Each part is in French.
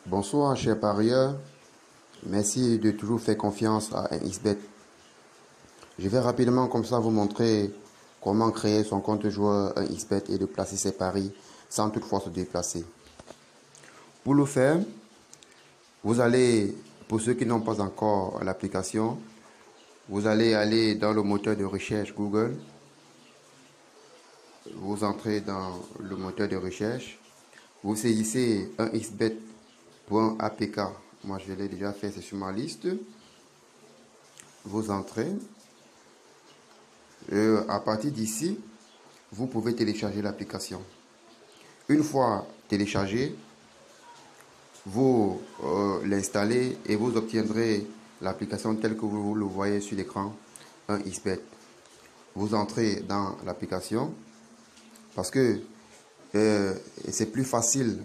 Bonsoir, chers parieurs. Merci de toujours faire confiance à 1xBet. Je vais rapidement comme ça vous montrer comment créer son compte joueur 1xBet et de placer ses paris sans toutefois se déplacer. Pour le faire, vous allez, pour ceux qui n'ont pas encore l'application, vous allez aller dans le moteur de recherche Google. Vous entrez dans le moteur de recherche. Vous saisissez 1xBet.apk. Moi, je l'ai déjà fait, c'est sur ma liste. Vous entrez. À partir d'ici, vous pouvez télécharger l'application. Une fois téléchargé, vous l'installez et vous obtiendrez l'application telle que vous le voyez sur l'écran 1xBet. Vous entrez dans l'application parce que c'est plus facile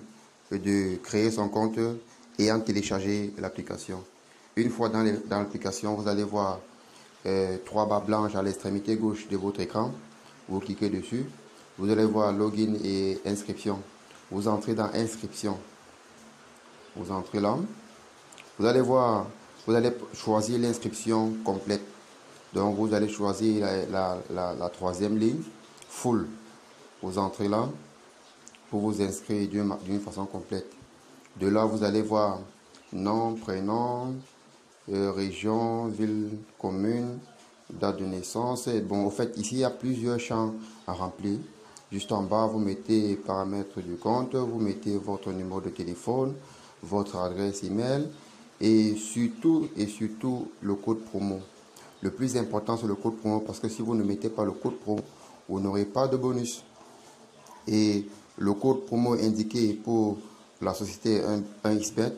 de créer son compte ayant téléchargé l'application. Une fois dans l'application, vous allez voir trois barres blanches à l'extrémité gauche de votre écran. Vous cliquez dessus. Vous allez voir login et inscription. Vous entrez dans inscription. Vous entrez là. Vous allez voir, vous allez choisir l'inscription complète. Donc vous allez choisir la troisième ligne, full. Vous entrez là pour vous inscrire d'une façon complète. De là, vous allez voir nom, prénom, région, ville, commune, date de naissance. Bon, au fait, ici, il y a plusieurs champs à remplir. Juste en bas, vous mettez paramètres du compte, vous mettez votre numéro de téléphone, votre adresse email et surtout le code promo. Le plus important, c'est le code promo parce que si vous ne mettez pas le code promo, vous n'aurez pas de bonus. Et le code promo indiqué pour la société 1xBet,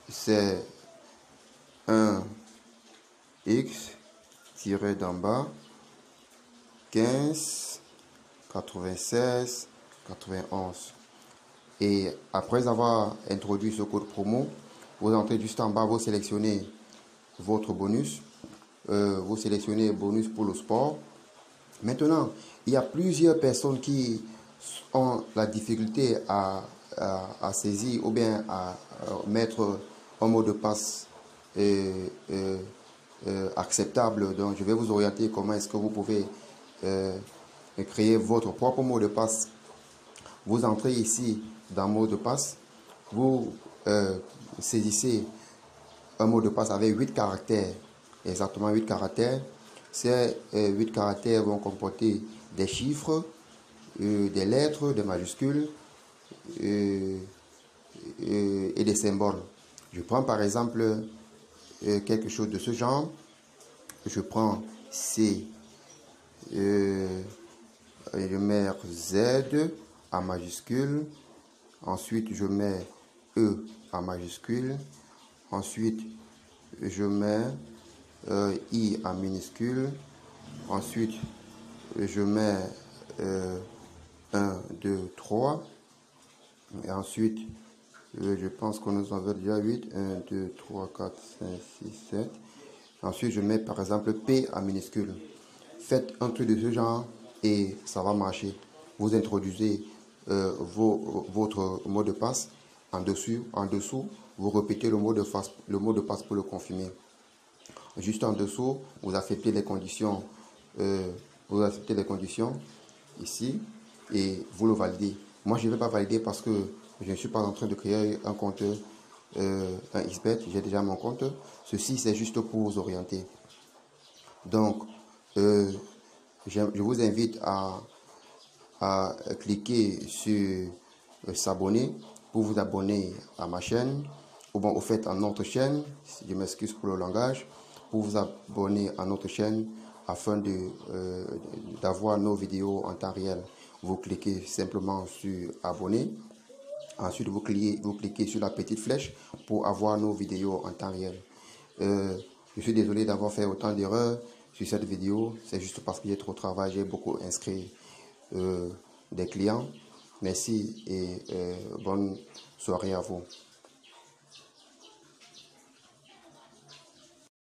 c'est 1x tiré d'en bas 15 96 91. Et après avoir introduit ce code promo, vous entrez juste en bas, vous sélectionnez votre bonus, vous sélectionnez bonus pour le sport. Maintenant, il y a plusieurs personnes qui ont la difficulté à saisir ou bien à mettre un mot de passe acceptable. Donc, je vais vous orienter comment est-ce que vous pouvez créer votre propre mot de passe. Vous entrez ici dans mot de passe. Vous saisissez un mot de passe avec 8 caractères. Exactement 8 caractères. Ces 8 caractères vont comporter des chiffres, des lettres, des majuscules et des symboles. Je prends par exemple quelque chose de ce genre. Je prends C, je mets Z en majuscule. Ensuite, je mets E en majuscule. Ensuite, je mets I en minuscule. Ensuite, je mets 1, 2, 3. Et ensuite, je pense qu'on nous en veut déjà 8. 1, 2, 3, 4, 5, 6, 7. Ensuite, je mets par exemple P en minuscule. Faites un truc de ce genre et ça va marcher. Vous introduisez votre mot de passe en dessous. Vous répétez le mot de passe pour le confirmer. Juste en dessous, vous acceptez les conditions. Ici et vous le validez. Moi, je ne vais pas valider parce que je ne suis pas en train de créer un compte 1xBet. J'ai déjà mon compte. Ceci, c'est juste pour vous orienter. Donc, je vous invite à cliquer sur s'abonner pour vous abonner à ma chaîne. Ou bon, au fait, à notre chaîne, je m'excuse pour le langage, pour vous abonner à notre chaîne afin d'avoir nos vidéos en temps réel. Vous cliquez simplement sur abonner. Ensuite, vous cliquez sur la petite flèche pour avoir nos vidéos en temps réel. Je suis désolé d'avoir fait autant d'erreurs sur cette vidéo. C'est juste parce que j'ai trop travaillé, j'ai beaucoup inscrit des clients. Merci et bonne soirée à vous.